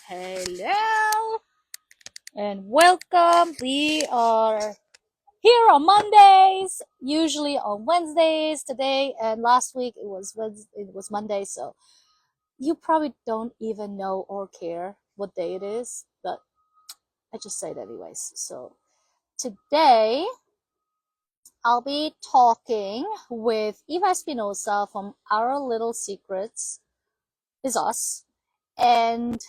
Hello and welcome. We are here on Mondays, usually on Wednesdays. Today and last week it was Monday, so you probably don't even know or care what day it is, but I just say it anyways. So today I'll be talking with Eva Espinosa from Our Little Secrets is Us, and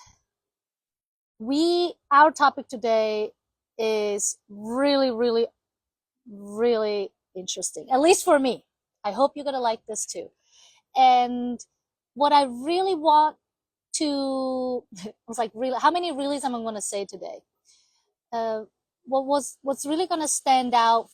our topic today is really interesting, at least for me. I hope you're gonna like this too. And what I really want to I was like, really, how many reallys am I gonna say today? uh what's really gonna stand out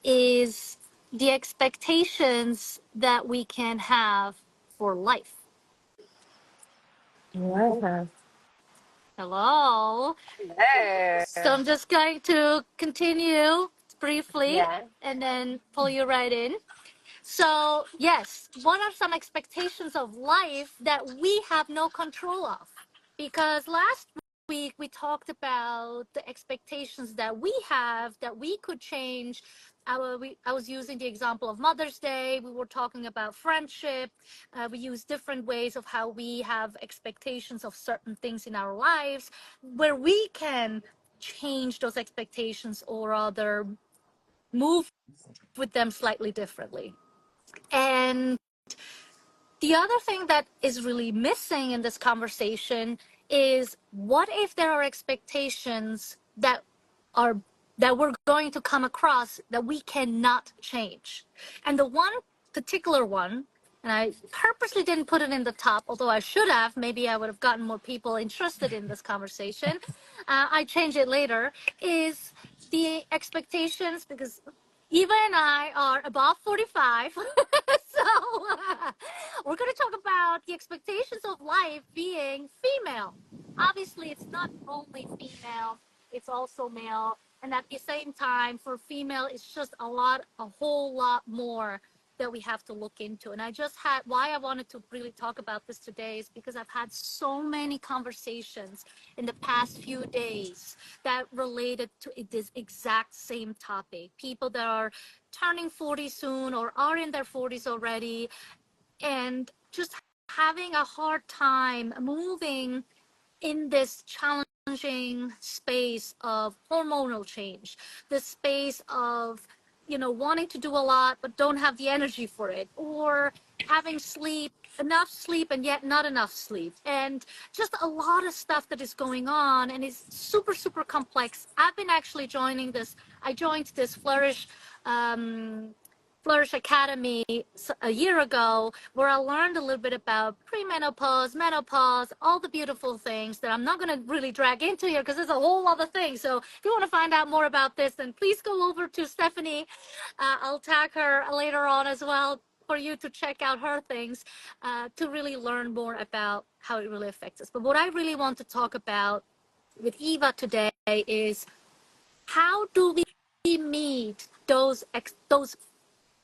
is the expectations that we can have for life. Yeah. Hello. So Hello. I'm just going to continue briefly Yeah. and then pull you right in. So, yes, what are some expectations of life that we have no control of? Because last week we talked about the expectations that we have that we could change. I was using the example of Mother's Day. We were talking about friendship. We use different ways of how we have expectations of certain things in our lives where we can change those expectations or rather move with them slightly differently. And the other thing that is really missing in this conversation is what if there are expectations are that we're going to come across that we cannot change. And the one particular one, and I purposely didn't put it in the top, although I should have, maybe I would have gotten more people interested in this conversation. I change it later, is the expectations, because Eva and I are above 45. So we're going to talk about the expectations of life being female. Obviously, it's not only female, it's also male. And at the same time, for female, it's just a whole lot more that we have to look into. And I just had, why I wanted to really talk about this today is because I've had so many conversations in the past few days that related to this exact same topic. People that are turning 40 soon or are in their 40s already and just having a hard time moving in this challenging space of hormonal change, the space of, wanting to do a lot but don't have the energy for it, or having enough sleep and yet not enough sleep, and just a lot of stuff that is going on and is super, super complex. I've been actually I joined this Flourish Academy a year ago, where I learned a little bit about premenopause, menopause, all the beautiful things that I'm not going to really drag into here because there's a whole other thing. So if you want to find out more about this, then please go over to Stephanie. I'll tag her later on as well for you to check out her things to really learn more about how it really affects us. But what I really want to talk about with Eva today is how do we meet those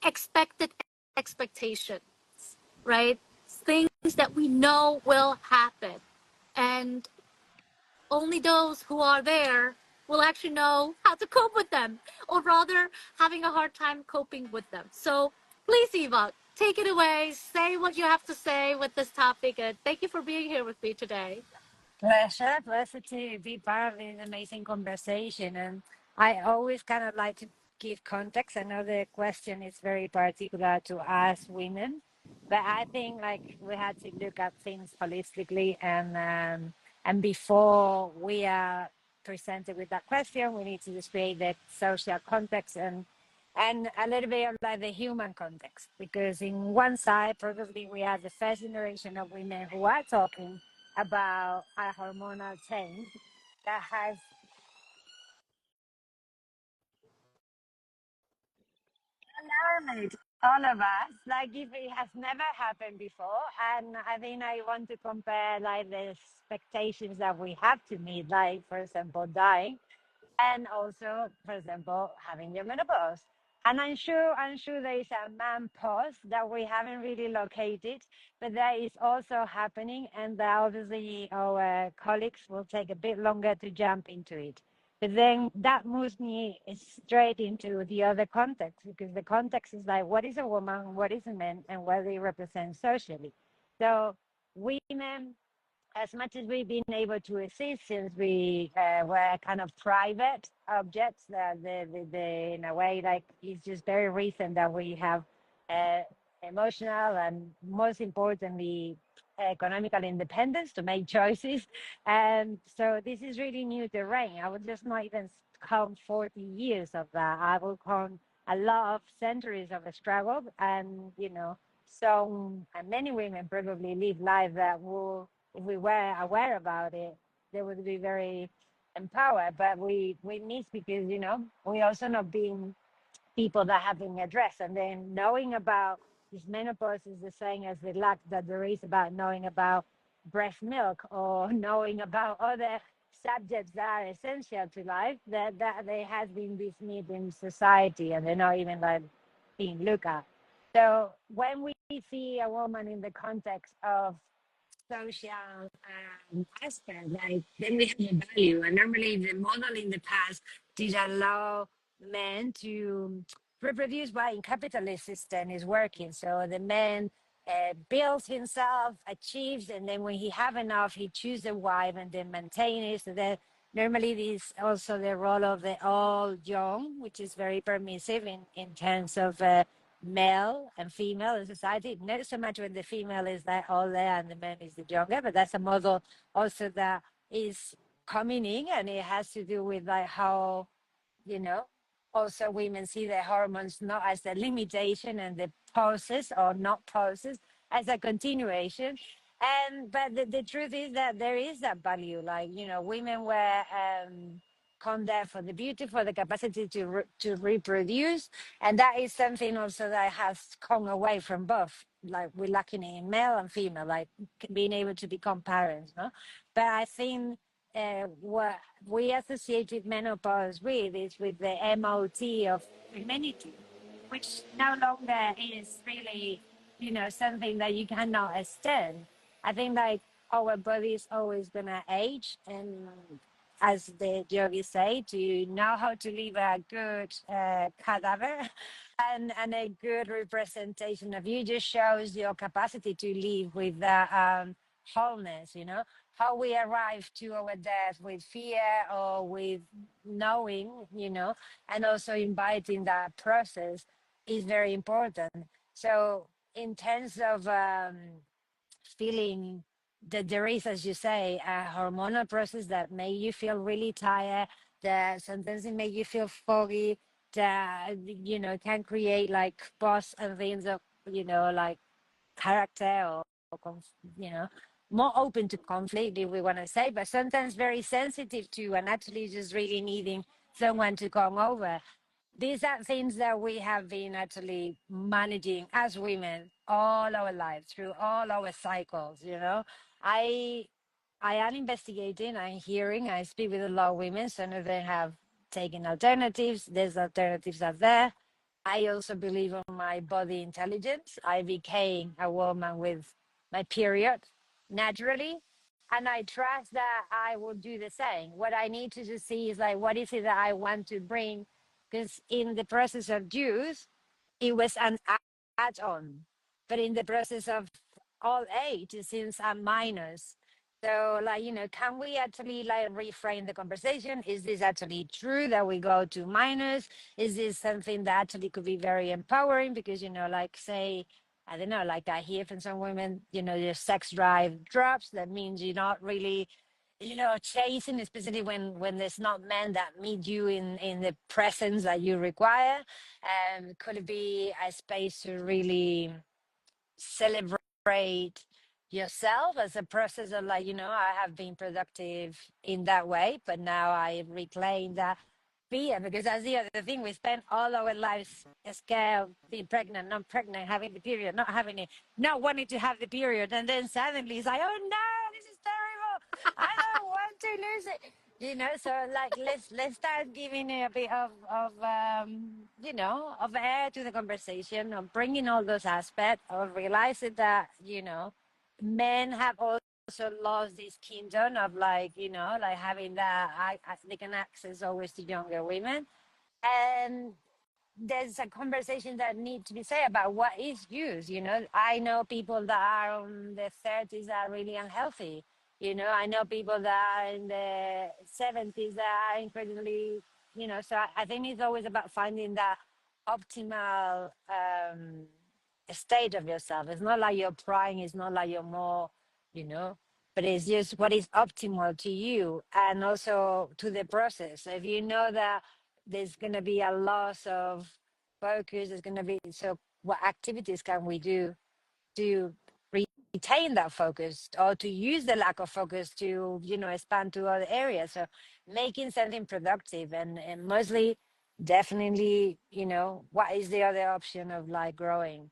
expected expectations, right? Things that we know will happen. And only those who are there will actually know how to cope with them, or rather, having a hard time coping with them. So please, Eva, take it away. Say what you have to say with this topic. And thank you for being here with me today. Pleasure to be part of this amazing conversation. And I always kind of like to give context. I know the question is very particular to us women, but I think like we had to look at things holistically, and before we are presented with that question, we need to just create the social context and a little bit of like the human context, because in one side probably we are the first generation of women who are talking about a hormonal change that has alarmed all of us, like if it has never happened before. And I think I want to compare like the expectations that we have to meet, like for example dying, and also for example having your menopause. And I'm sure there is a man pause that we haven't really located, but that is also happening, and that obviously our colleagues will take a bit longer to jump into it. But then that moves me straight into the other context, because the context is like, what is a woman, what is a man, and what they represent socially. So women, as much as we've been able to exist since we were kind of private objects, in a way, like it's just very recent that we have uh, emotional and most importantly economical independence to make choices. And so this is really new terrain. I would just not even count 40 years of that. I will count a lot of centuries of a struggle, and so and many women probably live life that will, if we were aware about it, they would be very empowered. But we miss, because we also not being people that have been addressed, and then knowing about this menopause is the same as the lack that there is about knowing about breast milk, or knowing about other subjects that are essential to life, that they has been dismissed in society, and they're not even like being looked at. So when we see a woman in the context of social aspect, like then we have a value. And normally the model in the past did allow men to reproduce by in capitalist system is working. So the man builds himself, achieves, and then when he have enough, he choose a wife and then maintain it. So that normally this also the role of the all young, which is very permissive in terms of male and female in society. Not so much when the female is like older and the man is the younger, but that's a model also that is coming in, and it has to do with like how you know also women see their hormones not as a limitation, and the pauses or not pauses as a continuation. And but the truth is that there is that value, like women were come there for the beauty, for the capacity to reproduce, and that is something also that has come away from both, like we're lacking in male and female, like being able to become parents, no? But I think what we associate with menopause with is with the MOT of femininity, which no longer is really, something that you cannot extend. I think like our body is always gonna age, and as the yogis say, to know how to leave a good cadaver and a good representation of you just shows your capacity to live with the wholeness, how we arrive to our death with fear or with knowing, and also inviting that process is very important. So in terms of feeling that there is, as you say, a hormonal process that make you feel really tired, that sometimes it make you feel foggy, that can create like boss and things of like character, or you know more open to conflict, if we want to say, but sometimes very sensitive to, and actually just really needing someone to come over. These are things that we have been actually managing as women all our lives, through all our cycles. I I am investigating, I'm hearing, I speak with a lot of women. Some of them have taken alternatives. There's alternatives out there. I also believe on my body intelligence. I became a woman with my period naturally. And I trust that I will do the same. What I need to just see is like, what is it that I want to bring? Because in the process of youth, it was an add-on. But in the process of all age, it seems I'm minus. So, like, can we actually like reframe the conversation? Is this actually true that we go to minus? Is this something that actually could be very empowering? Because, like, say, I don't know, like I hear from some women, your sex drive drops. That means you're not really, chasing, especially when there's not men that meet you in the presence that you require. Could it be a space to really celebrate yourself as a process of like, I have been productive in that way, but now I reclaim that fear, because that's the other thing. We spend all our lives scared of being pregnant, not pregnant, having the period, not having it, not wanting to have the period, and then suddenly it's like, oh no, this is terrible, I don't want to lose it. So like let's start giving a bit of air to the conversation, of bringing all those aspects, of realizing that men have also lost this kingdom of like having that they can access always to younger women, and there's a conversation that needs to be said about what is use. I know people that are in their 30s that are really unhealthy. I know people that are in the 70s that are incredibly, so I think it's always about finding that optimal state of yourself. It's not like you're prying, it's not like you're more, you know but it's just what is optimal to you and also to the process. So if you know that there's going to be a loss of focus, there's going to be, so what activities can we do to retain that focus, or to use the lack of focus to expand to other areas? So making something productive, and mostly definitely, what is the other option of like growing?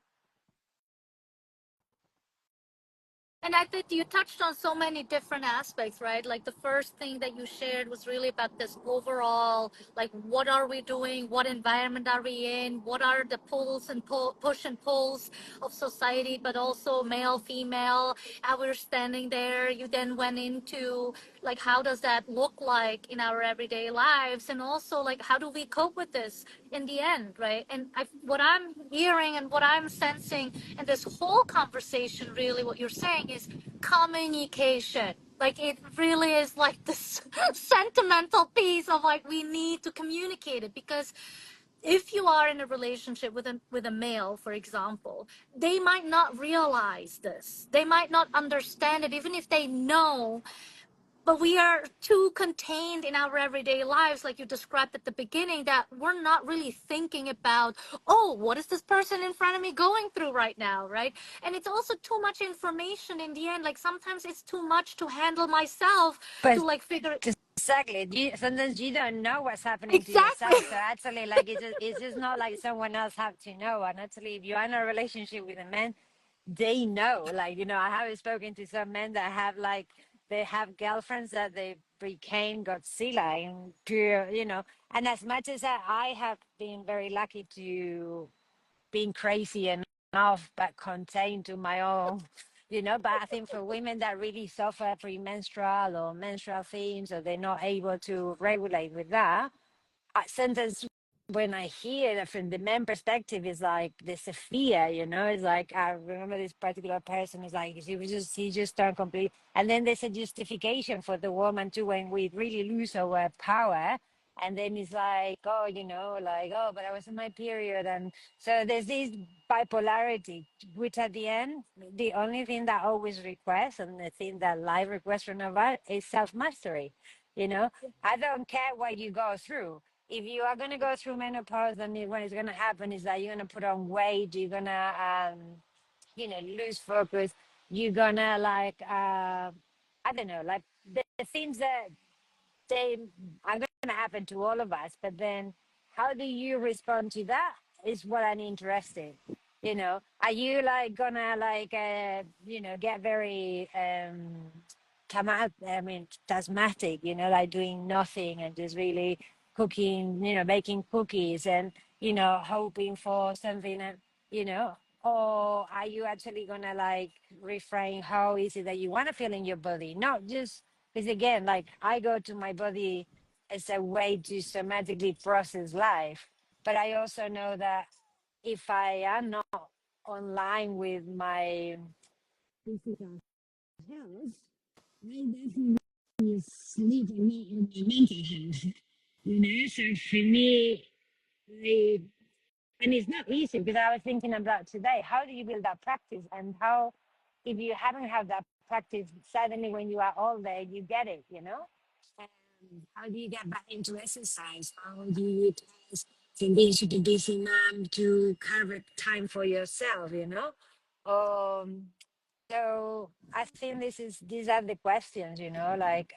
And I think you touched on so many different aspects, right? Like the first thing that you shared was really about this overall, like what are we doing? What environment are we in? What are the pulls and push and pulls of society, but also male, female, how we're standing there. You then went into like how does that look like in our everyday lives, and also like how do we cope with this in the end, right? And what I'm hearing and what I'm sensing in this whole conversation, really what you're saying is communication. Like it really is like this sentimental piece of like we need to communicate it, because if you are in a relationship with a male, for example, they might not realize this, they might not understand it, even if they know. But we are too contained in our everyday lives, like you described at the beginning, that we're not really thinking about, oh, what is this person in front of me going through right now, right? And it's also too much information in the end. Like sometimes it's too much to handle myself, to But like figure. exactly. Sometimes you don't know what's happening to Exactly. yourself. So actually, like it's just not like someone else have to know. And actually, if you're in a relationship with a man, they know. Like I have spoken to some men that have like they have girlfriends that they became Godzilla and pure. And as much as I have been very lucky to being crazy enough but contained to my own, but I think for women that really suffer premenstrual or menstrual themes, or they're not able to regulate with that, sometimes when I hear it from the men perspective, it's like there's a fear, it's like I remember this particular person is like he just turned complete, and then there's a justification for the woman too when we really lose our power, and then it's like, oh, like, oh, but I was in my period, and so there's this bipolarity, which at the end, the only thing that always requests, and the thing that life requests from us, is self mastery. I don't care what you go through. If you are going to go through menopause, then what is going to happen is that you're going to put on weight, you're going to lose focus, you're going to like I don't know, like the things that they are going to happen to all of us. But then how do you respond to that is what I'm interested. Are you like gonna like get very I mean, asthmatic, like doing nothing and just really cooking, making cookies and, hoping for something, you know, or are you actually gonna like refrain how is it that you want to feel in your body? Not just because again, like I go to my body as a way to somatically process life, but I also know that if I am not online with my physical health, I definitely sleep a lot on my mental health. So for me, I, and it's not easy because I was thinking about today, how do you build that practice, and how, if you haven't had that practice, suddenly when you are older, you get it. And how do you get back into exercise? How do you utilize from being super busy mom to carve time for yourself? Um, so I think these are the questions, like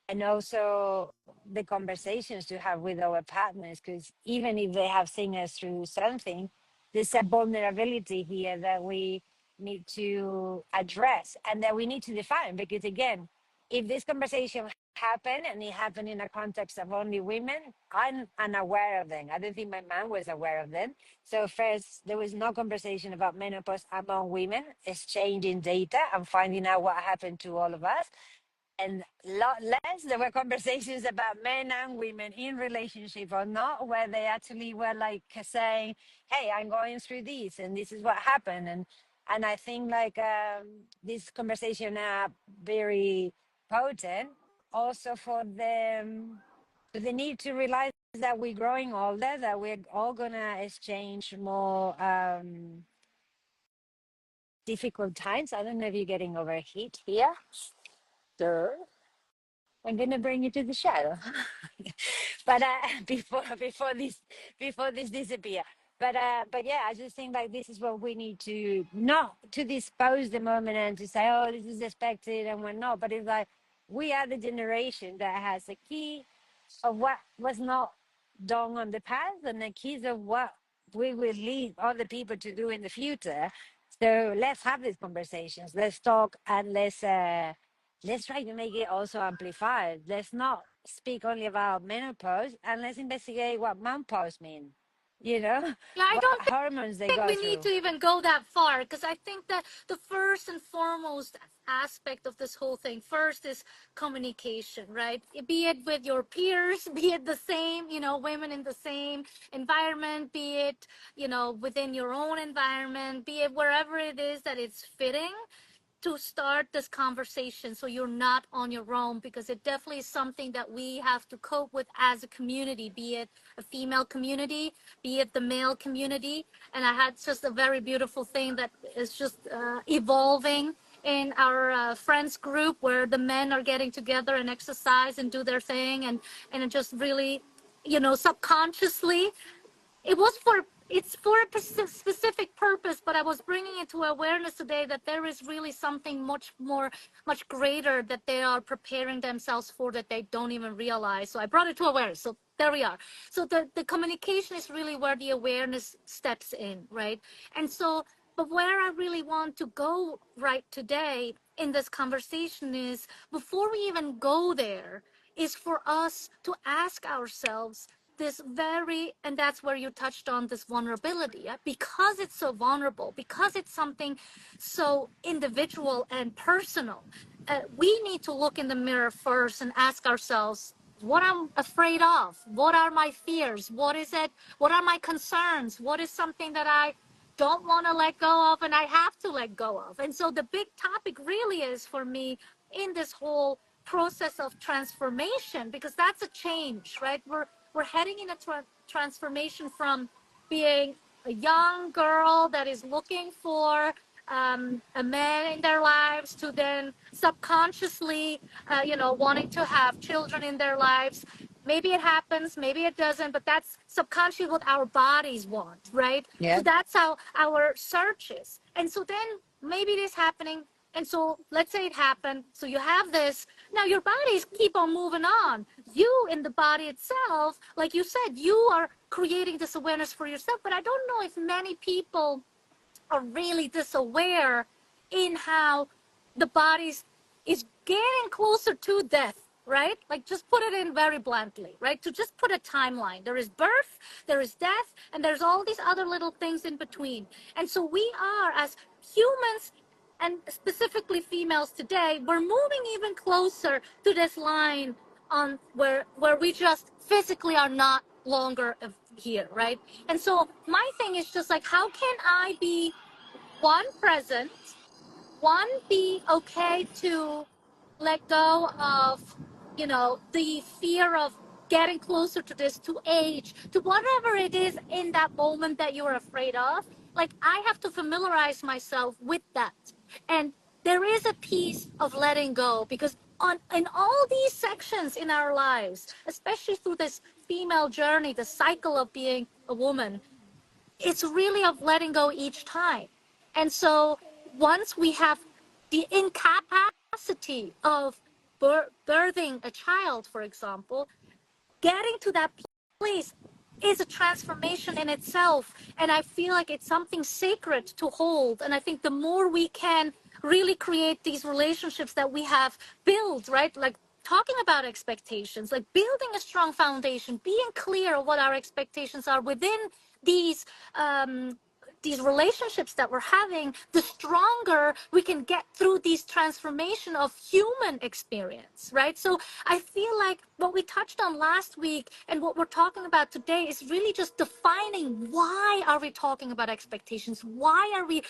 and also the conversations to have with our partners, because even if they have seen us through something, there's a vulnerability here that we need to address and that we need to define. Because again, if this conversation happened, and it happened in a context of only women. I'm unaware of them. I don't think my mom was aware of them. So first, there was no conversation about menopause among women, exchanging data and finding out what happened to all of us. And lot less there were conversations about men and women in relationship or not, where they actually were like saying, hey, I'm going through this and this is what happened. And I think like this conversation are very potent also for them, for the need to realize that we're growing older, that we're all gonna exchange more difficult times. I don't know if you're getting overheat here, sir. I'm gonna bring you to the shadow. But before this disappear. But yeah, I just think like this is what we need to, not to dispose the moment and to say, oh, this is expected and we're not. But it's like we are the generation that has a key of what was not done on the past and the keys of what we will lead other people to do in the future. So let's have these conversations. Let's talk and let's try to make it also amplified. Let's not speak only about menopause and let's investigate what menopause mean. You know, Yeah, I what don't hormones they think go we need through. to even go that far because I think that the first and foremost aspect of this whole thing first is communication, right? Be it with your peers, be it the same, women in the same environment, be it, within your own environment, be it wherever it is that it's fitting to start this conversation so you're not on your own, because it definitely is something that we have to cope with as a community, be it a female community, be it the male community. And I had just a very beautiful thing that is just evolving in our friends group, where the men are getting together and exercise and do their thing, and it just really, subconsciously, it's for a specific purpose, but I was bringing it to awareness today that there is really something much more, much greater that they are preparing themselves for, that they don't even realize. So I brought it to awareness. So there we are. So the communication is really where the awareness steps in, right? And so, but where I really want to go right today in this conversation is, before we even go there, is for us to ask ourselves this very, and that's where you touched on this vulnerability, yeah? Because it's so vulnerable, because it's something so individual and personal, we need to look in the mirror first and ask ourselves what I'm afraid of, what are my fears, what is it, what are my concerns, what is something that I don't want to let go of and I have to let go of. And so the big topic really is for me in this whole process of transformation, because that's a change, right? We're heading in a transformation from being a young girl that is looking for a man in their lives, to then subconsciously, wanting to have children in their lives. Maybe it happens, maybe it doesn't, but that's subconsciously what our bodies want, right? So Yeah. that's how our search is. And so then maybe it is happening. And so let's say it happened. So you have this. Now your bodies keep on moving on. You in the body itself, like you said, you are creating this awareness for yourself. But I don't know if many people are really this aware in how the body is getting closer to death, right? Like, just put it in very bluntly, right? To just put a timeline. There is birth, there is death, and there's all these other little things in between. And so we are, as humans, and specifically females today, we're moving even closer to this line on where we just physically are not longer here, right? And so my thing is just like, how can I be one present, one be okay to let go of, the fear of getting closer to this, to age, to whatever it is in that moment that you're afraid of. Like, I have to familiarize myself with that. And there is a piece of letting go, because in all these sections in our lives, especially through this female journey, the cycle of being a woman, it's really of letting go each time. And so once we have the incapacity of birthing a child, for example, getting to that place is a transformation in itself. And I feel like it's something sacred to hold. And I think the more we can really create these relationships that we have built, right? Like talking about expectations, like building a strong foundation, being clear of what our expectations are within these um, these relationships that we're having, the stronger we can get through these transformation of human experience, right? So I feel like what we touched on last week and what we're talking about today is really just defining why are we talking about expectations? Why are we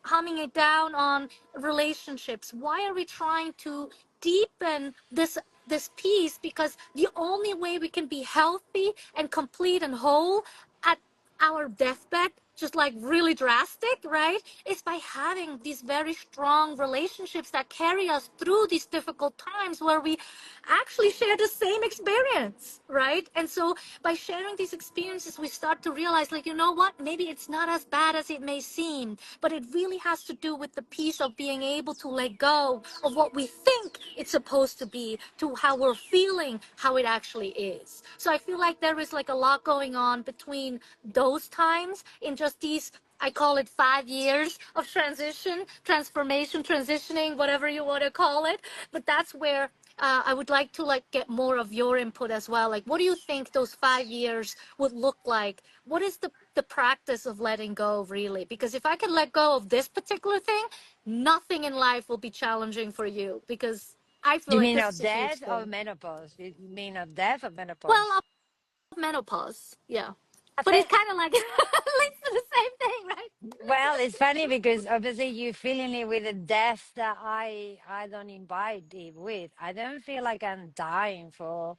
humming it down on relationships? Why are we trying to deepen this piece? Because the only way we can be healthy and complete and whole at our deathbed, just like really drastic, right, is by having these very strong relationships that carry us through these difficult times where we actually share the same experience, right? And so by sharing these experiences, we start to realize, like, you know what, maybe it's not as bad as it may seem, but it really has to do with the piece of being able to let go of what we think it's supposed to be to how we're feeling how it actually is. So I feel like there is like a lot going on between those times in just these, I call it 5 years of transition, transformation, transitioning, whatever you want to call it. But that's where I would like to like get more of your input as well. Like, what do you think those 5 years would look like? What is the practice of letting go really? Because if I can let go of this particular thing, nothing in life will be challenging for you because I feel You like mean this of is a huge death or thing. menopause? You mean of death or Well, menopause? of menopause, yeah. I But it's think. kind of like leads to the same thing, right? Well, it's funny because obviously you're feeling it with a death that I don't invite it with. I don't feel like I'm dying for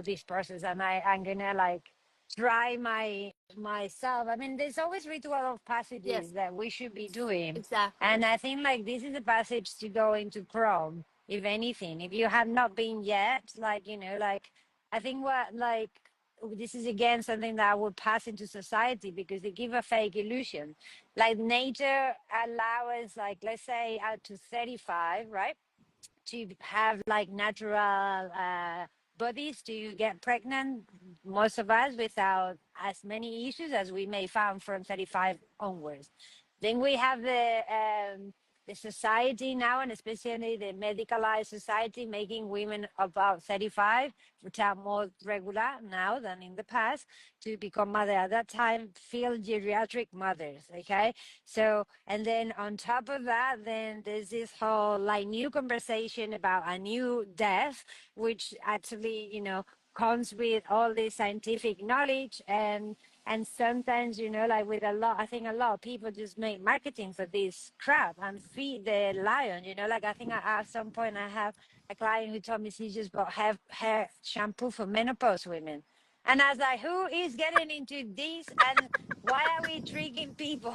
this process, and I'm gonna like try myself. I mean, there's always ritual of Yes, passages that we should be doing, exactly. and I think like this is a passage to go into Chrome. If anything, if you have not been yet, like like I think what like this is again something that would pass into society because they give a fake illusion. Like nature allow us, like let's say out to 35, right? To have like natural bodies to get pregnant, most of us without as many issues as we may found from 35 onwards. Then we have the society now, and especially the medicalized society, making women about 35, which are more regular now than in the past, to become mother. At that time, feel geriatric mothers. Okay, so, and then on top of that, then there's this whole like new conversation about a new death, which actually, comes with all this scientific knowledge and sometimes, like with a lot, I think a lot of people just make marketing for this crap and feed the lion, like I think at some point I have a client who told me she just bought hair shampoo for menopause women. And I was like, who is getting into this? And why are we tricking people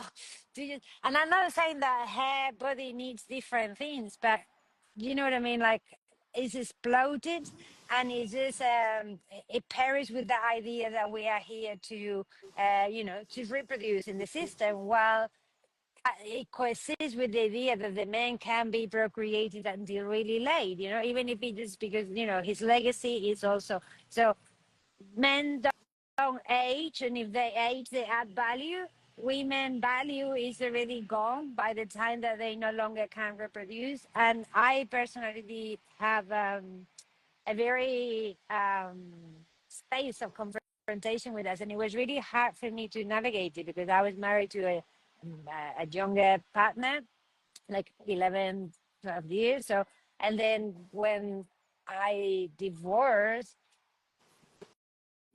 to just, and I'm not saying that hair body needs different things, but you know what I mean? Like it's exploded and it's just it pairs with the idea that we are here to to reproduce in the system while it coexists with the idea that the man can be procreated until really late, even if it is because his legacy is also so men don't age, and if they age, they add value. Women value is already gone by the time that they no longer can reproduce. And I personally have a very space of confrontation with us, and it was really hard for me to navigate it because I was married to a younger partner, like 11, 12 years. So, and then when I divorced,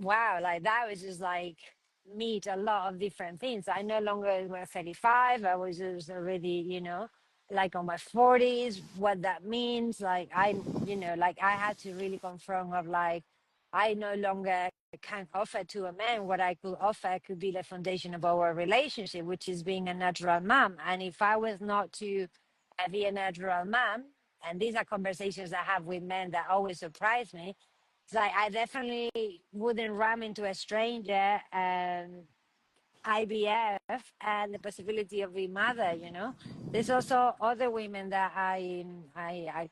wow, like that was just like meet a lot of different things. I no longer was 35. I was just already, like on my 40s, what that means. Like like I had to really confront of like, I no longer can offer to a man what I could offer could be the foundation of our relationship, which is being a natural mom. And if I was not to be a natural mom, and these are conversations I have with men that always surprise me, it's like I definitely wouldn't run into a stranger and IVF and the possibility of being mother. There's also other women that I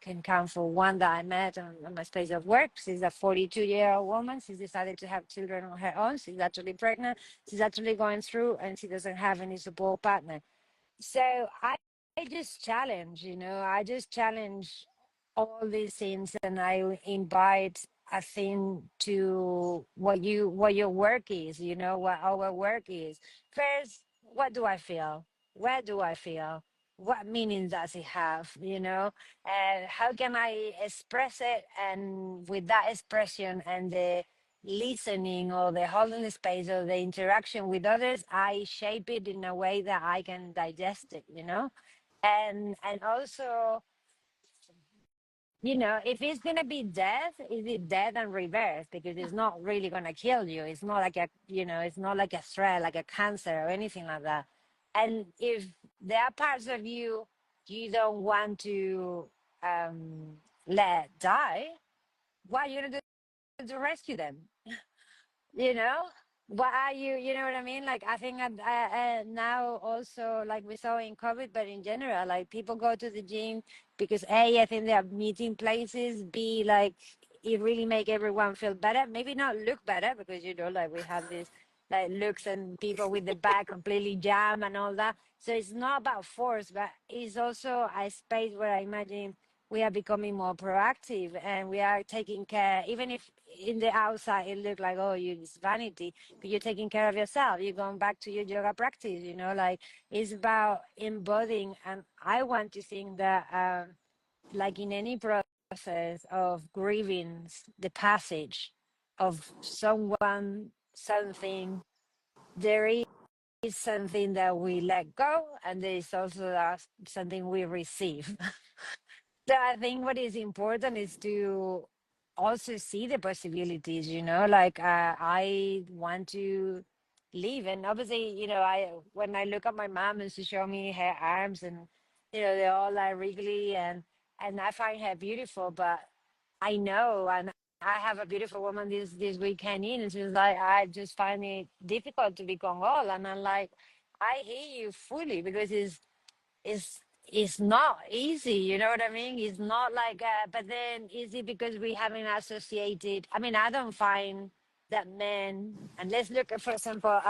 can count for. One that I met on my space of work. She's a 42-year-old woman. She's decided to have children on her own. She's actually pregnant. She's actually going through, and she doesn't have any support partner. So I just challenge, I just challenge all these things, and I invite a thing to what your work is, you know, what our work is. First, what do I feel? Where do I feel? What meaning does it have, you know? And how can I express it? And with that expression and the listening or the holding the space or the interaction with others, I shape it in a way that I can digest it, you know? And also, you know, if it's gonna be death, is it death and reverse? Because it's not really gonna kill you. It's not like a, you know, it's not like a threat, like a cancer or anything like that. And if there are parts of you you don't want to let die, what are you gonna do to rescue them? You know, what are you, you know what I mean? Like, I think now also, like we saw in COVID, but in general, like people go to the gym because A, I think they are meeting places, B, like it really make everyone feel better, maybe not look better, because you know, like we have this like looks and people with the back completely jam and all that. So it's not about force, but it's also a space where I imagine we are becoming more proactive, and we are taking care, even if in the outside it look like, oh, you, it's vanity, but you're taking care of yourself, you're going back to your yoga practice, you know, like it's about embodying. And I want to think that like in any process of grieving the passage of someone, something, there is something that we let go, and there is also something we receive. So I think what is important is to also see the possibilities, you know, like I want to live. And obviously, you know, when I look at my mom and she show me her arms, and, you know, they're all like wriggly, and I find her beautiful, but I know, and I have a beautiful woman this weekend in, and she's like, I just find it difficult to become all. And I'm like, I hear you fully, because it's not easy, you know what I mean? It's not like but then is it because we haven't associated? I mean, I don't find that men, and let's look at, for example,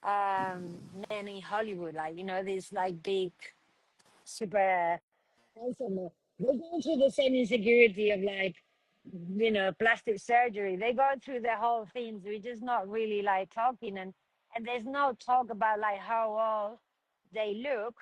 men in Hollywood, like, you know, these like big super handsome, they go through the same insecurity of like, you know, plastic surgery. They go through the whole things. We're just not really like talking, and there's no talk about like how well they look,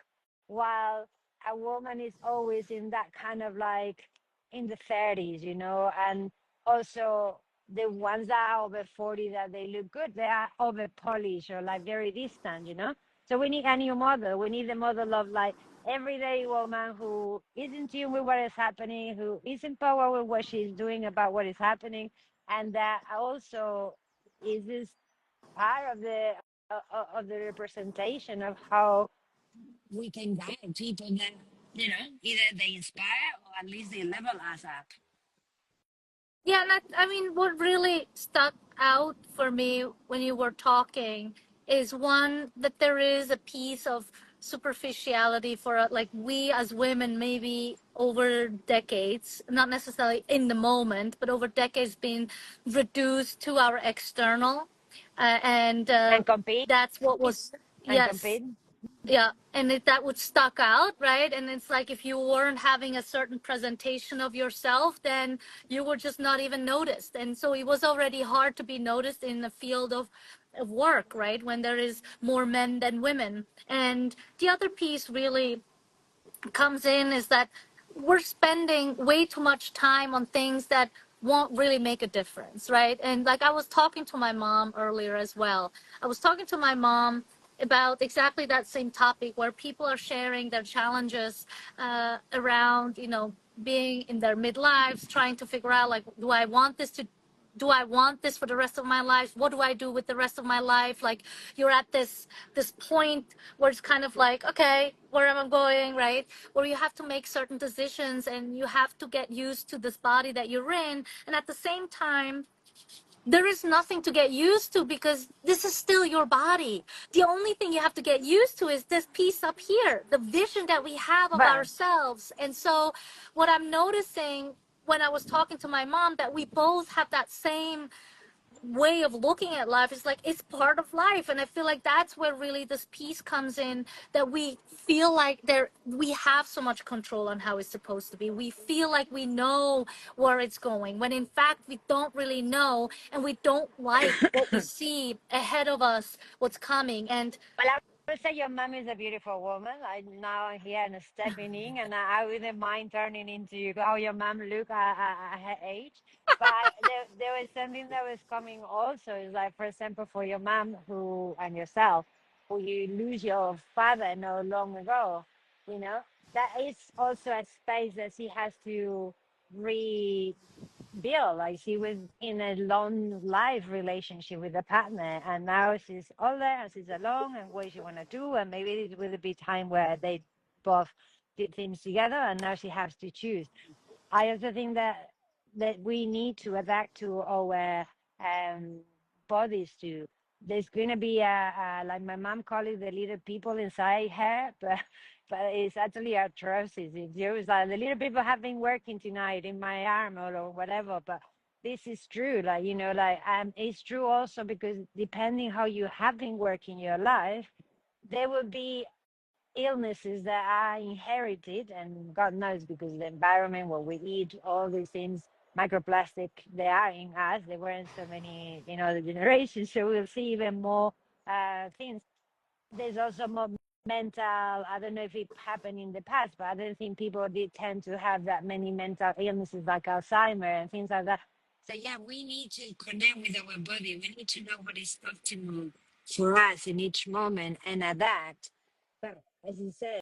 while a woman is always in that kind of like in the 30s, you know. And also the ones that are over 40 that they look good, they are over polished or like very distant, you know. So we need a new model. We need the model of like everyday woman who is in tune with what is happening, who is in power with what she's doing about what is happening, and that also is this part of the representation of how we can guide people that, you know, either they inspire or at least they level us up. Yeah, and I mean, what really stuck out for me when you were talking is one that there is a piece of superficiality for like we as women, maybe over decades, not necessarily in the moment, but over decades, being reduced to our external, and And compete that's what was, and yes, compete. yeah, and that would stuck out, right? And it's like if you weren't having a certain presentation of yourself, then you were just not even noticed. And so it was already hard to be noticed in the field of work, right, when there is more men than women. And the other piece really comes in is that we're spending way too much time on things that won't really make a difference, right? And like I was talking to my mom earlier as well. I was talking to my mom about exactly that same topic where people are sharing their challenges around, you know, being in their midlives, trying to figure out like, do I want this for the rest of my life? What do I do with the rest of my life? Like you're at this point where it's kind of like, okay, where am I going, right? Where you have to make certain decisions and you have to get used to this body that you're in. And at the same time, there is nothing to get used to because this is still your body. The only thing you have to get used to is this piece up here, the vision that we have of But ourselves. And so, what I'm noticing when I was talking to my mom, that we both have that same way of looking at life is like it's part of life. And I feel like that's where really this peace comes in, that we feel like there we have so much control on how it's supposed to be. We feel like we know where it's going, when in fact we don't really know, and we don't like what we see ahead of us, what's coming. And Well, I would say your mom is a beautiful woman. I now I'm here and stepping in, and I wouldn't mind turning into how your mom look at her age. But there was something that was coming also. Is like, for example, for your mom who and yourself, who you lose your father no long ago. You know, that is also a space that she has to re Bill. Like, she was in a long life relationship with a partner, and now she's older and she's alone, and what she want to do, and maybe it will be time where they both did things together, and now she has to choose. I also think that we need to adapt to our um, bodies too. There's going to be a, like my mom called it, the little people inside her, but it's actually atrocious. It's like the little people have been working tonight in my arm or whatever. But this is true, like, like, it's true also because depending how you have been working your life, there will be illnesses that are inherited, and God knows, because the environment, what we eat, all these things, microplastic, they are in us. They weren't so many in other generations, so we'll see even more things. There's also more mental. I don't know if it happened in the past, but I don't think people did tend to have that many mental illnesses like Alzheimer and things like that. So yeah, we need to connect with our body. We need to know what is optimal for us in each moment and adapt. But as you say,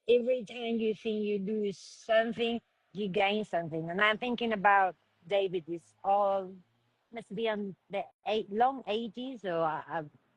every time you think you lose something, you gain something. And I'm thinking about David. Is all must be on the long 80s, or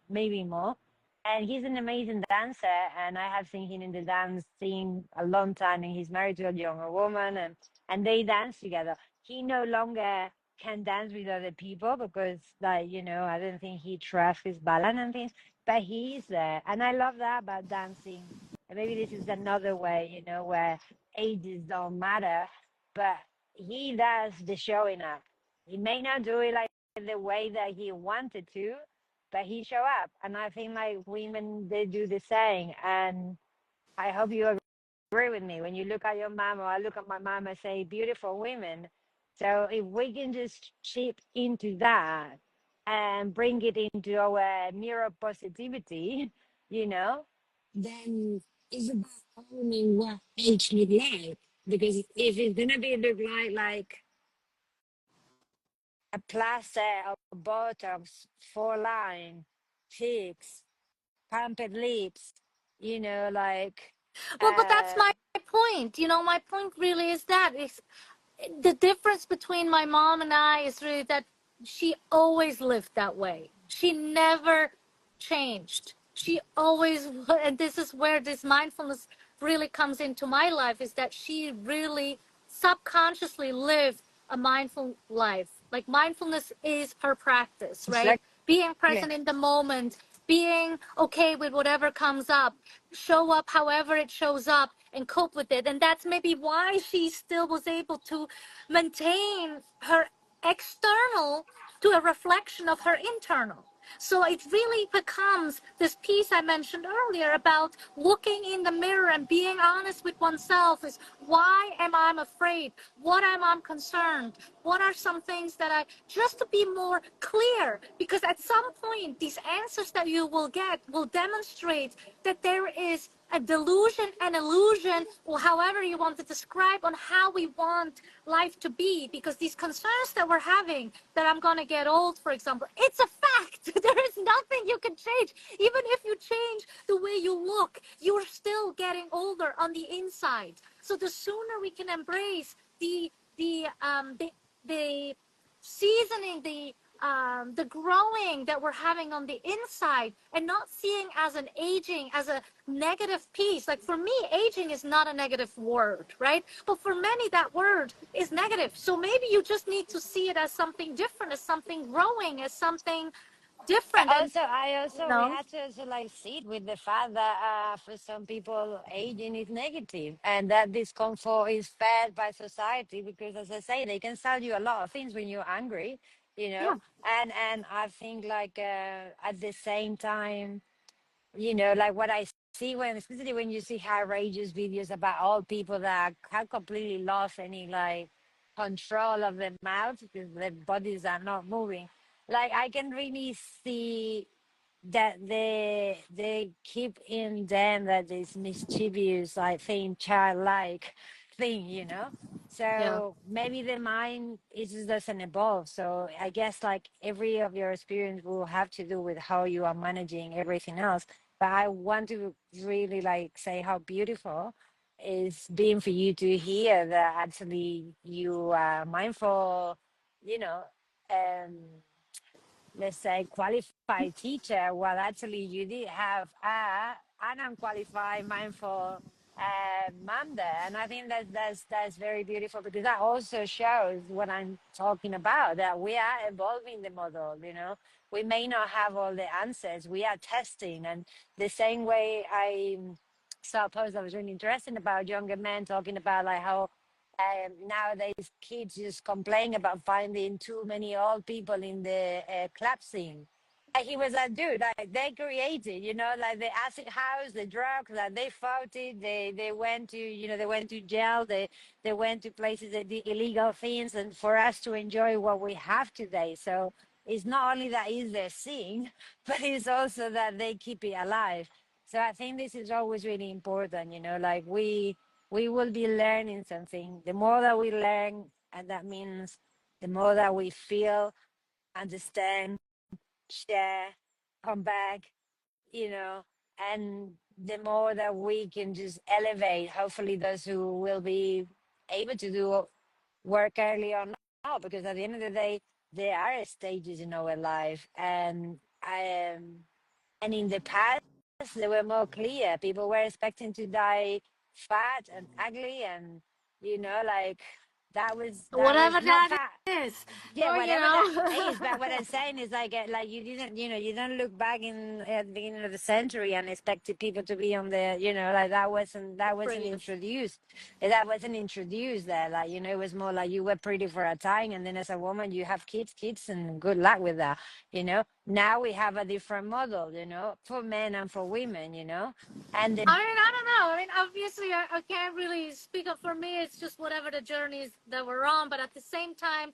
maybe more. And he's an amazing dancer, and I have seen him in the dance scene a long time. And he's married to a younger woman, and they dance together. He no longer can dance with other people because, like, I don't think he trusts his balance and things. But he's there, and I love that about dancing. And maybe this is another way, where ages don't matter, but he does the showing up. He may not do it like the way that he wanted to, but he show up. And I think like women, they do the same. And I hope you agree with me. When you look at your mom, or I look at my mom, I say beautiful women. So if we can just chip into that and bring it into our mirror positivity, you know, then it's about owning what age look like. Because if it's gonna be look like a plaster of Botox, four line, cheeks, pumped lips, like well, but that's uh my point. My point really is that it's the difference between my mom and I is really that she always lived that way. She never changed. She always, and this is where this mindfulness really comes into my life, is that she really subconsciously lived a mindful life. Like mindfulness is her practice, right? exactly. Being present in the moment, being okay with whatever comes up, show up however it shows up, and cope with it. And that's maybe why she still was able to maintain her external to a reflection of her internal. So it really becomes this piece I mentioned earlier about looking in the mirror and being honest with oneself. Is why am I afraid? What am I concerned? What are some things that I, just to be more clear, because at some point these answers that you will get will demonstrate that there is a delusion, an illusion, or however you want to describe on how we want life to be. Because these concerns that we're having, that I'm going to get old, for example, it's a fact. There is nothing you can change. Even if you change the way you look, you're still getting older on the inside. So the sooner we can embrace the seasoning, the growing that we're having on the inside, and not seeing as an aging as a negative piece. Like for me, aging is not a negative word, right? But for many, that word is negative. So maybe you just need to see it as something different, as something growing, as something But different. And also, I you also we know had to also like sit with the fact that for some people aging is negative, and that discomfort is fed by society because, as I say, they can sell you a lot of things when you're angry. you know. Yeah. And I think like at the same time, you know, like what I see when, especially when you see outrageous videos about all people that have completely lost any like control of their mouth because their bodies are not moving. Like I can really see that they keep in them that this mischievous, I think, childlike thing, you know. Yeah. So maybe the mind it just doesn't evolve. So I guess like every of your experience will have to do with how you are managing everything else. But I want to really like say how beautiful is being for you to hear that actually you are mindful, you know, um let's say qualified teacher, well actually you did have an unqualified mindful mom there. And I think that's very beautiful because that also shows what I'm talking about, that we are evolving the model, you know. We may not have all the answers, we are testing. And the same way I saw a post that was really interesting about younger men talking about like how nowadays kids just complain about finding too many old people in the club scene. And he was like, dude, like they created, you know, like the acid house, the drugs, like they fought it. They went to, you know, they went to jail. They went to places that did illegal things, and for us to enjoy what we have today. So it's not only that is their scene, but it's also that they keep it alive. So I think this is always really important, you know, like we will be learning something. The more that we learn, and that means the more that we feel, understand, share, come back, you know, and the more that we can just elevate, hopefully, those who will be able to do work early or not, because at the end of the day, there are stages in our life, and I and in the past they were more clear. People were expecting to die fat and ugly, and you know, like that was Whatever not that fat. is, Yeah, or you whatever that know. is. But what I'm saying is like you didn't, you know, you don't look back in at the beginning of the century and expected people to be on the, you know, like that wasn't Brilliant. introduced. That wasn't introduced there. Like, you know, it was more like you were pretty for a time, and then as a woman you have kids, and good luck with that. You know, now we have a different model, you know, for men and for women, you know, and the I mean, I don't know. I mean, obviously, I can't really speak up for me. It's just whatever the journeys that we're on. But at the same time,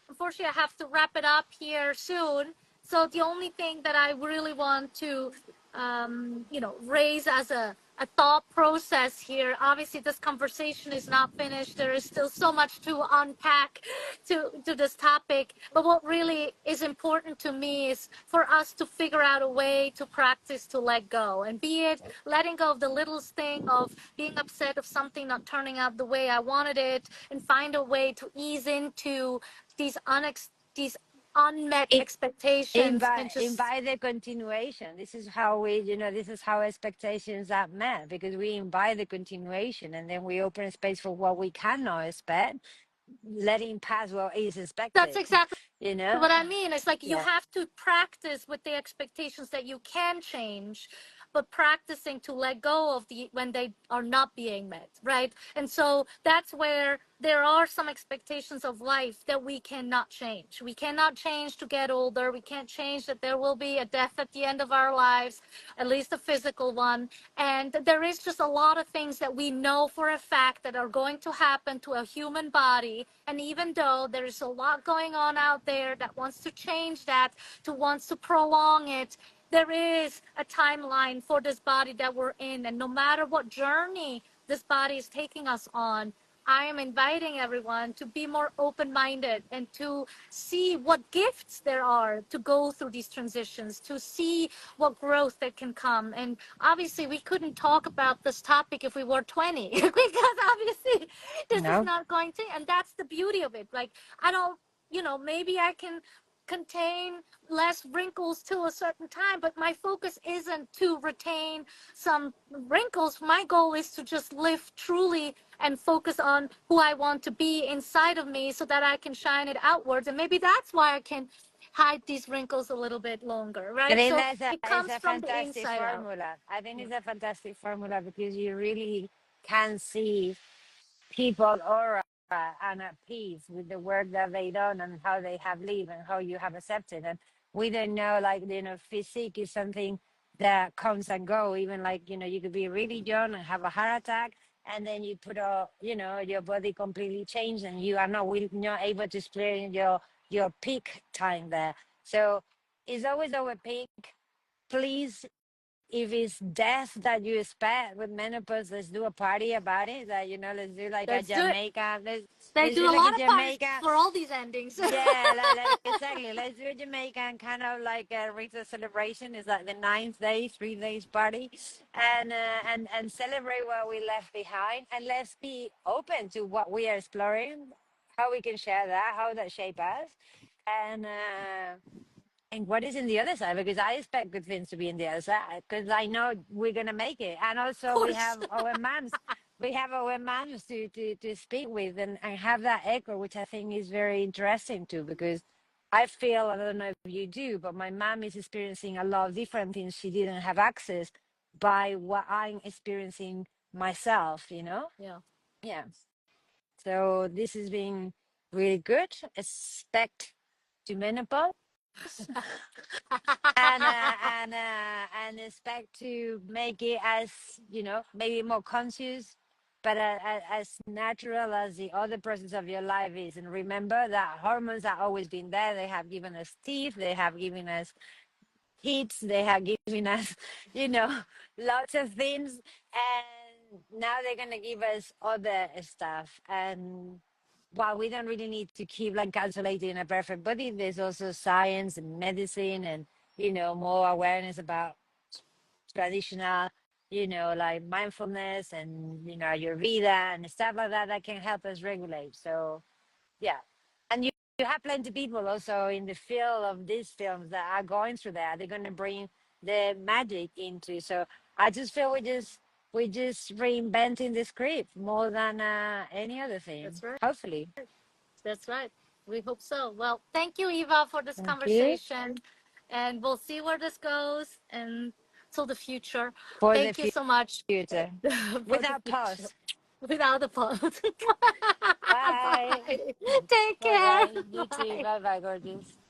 unfortunately, I have to wrap it up here soon. So the only thing that I really want to, raise as a thought process here. Obviously, this conversation is not finished. There is still so much to unpack to this topic. But what really is important to me is for us to figure out a way to practice to let go, and be it letting go of the littlest thing of being upset of something not turning out the way I wanted it, and find a way to ease into these unmet expectations and just invite the continuation. This is how we, you know, this is how expectations are met, because we invite the continuation, and then we open space for what we cannot expect, letting pass what is that's expected. exactly You know, what I mean. It's like you yeah. have to practice with the expectations that you can change, but practicing to let go of the when they are not being met, right? And so that's where there are some expectations of life that we cannot change. We cannot change to get older. We can't change that there will be a death at the end of our lives, at least a physical one. And there is just a lot of things that we know for a fact that are going to happen to a human body. And even though there is a lot going on out there that wants to change that, to wants to prolong it, there is a timeline for this body that we're in. And no matter what journey this body is taking us on, I am inviting everyone to be more open minded and to see what gifts there are to go through these transitions, to see what growth that can come. And obviously, we couldn't talk about this topic if we were 20, because obviously, this is No. not going to. And that's the beauty of it. Like, I don't, maybe I can contain less wrinkles till a certain time, but my focus isn't to retain some wrinkles. My goal is to just live truly and focus on who I want to be inside of me, so that I can shine it outwards. And maybe that's why I can hide these wrinkles a little bit longer, I right? think So that's it it's comes a from the fantastic inside out. formula. I think Yeah. it's a fantastic formula because you really can see people aura and at peace with the work that they done and how they have lived and how you have accepted. And we don't know, like, physique is something that comes and go. Even like, you could be really young and have a heart attack, and then you put your body completely changed, and you are not able to experience your peak time there. So it's always our peak. Please, if it's death that you expect with menopause, let's do a party about it. That, let's do like a Let's do it. Jamaica. They Let's do do a like a lot of parties Jamaica. for all these endings. Yeah, exactly. Let's do a Jamaican kind of like a Rita celebration. It's like the ninth day, 3 days party, and celebrate what we left behind. And let's be open to what we are exploring, how we can share that, how that shape us, and what is in the other side, because I expect good things to be in the other side, because I know we're gonna make it. And Of also course. we have our moms to speak with, and have that echo, which I think is very interesting too, because I feel, I don't know if you do, but my mom is experiencing a lot of different things she didn't have access by what I'm experiencing myself. Yeah. Yeah. So this has been really good. Expect to menopause, and expect to make it as, maybe more conscious, but as natural as the other process of your life is. And remember that hormones have always been there. They have given us teeth, they have given us hits, they have given us you know lots of things, and now they're going to give us other stuff. And while we don't really need to keep like calculating a perfect body, there's also science and medicine, and more awareness about traditional, like mindfulness, and Ayurveda and stuff like that, that can help us regulate. So yeah. And you have plenty of people also in the field of these films that are going through that. They're going to bring the magic into. So I just feel we just reinventing the script more than any other thing, That's right. hopefully. That's right. We hope so. Well, thank you, Eva, for this Thank you conversation. And we'll see where this goes and till the future. for the Thank you so much future. for the Without future. pause. Without the pause. Bye. Bye. Take Bye care. bye. You too. Bye. Bye bye, gorgeous.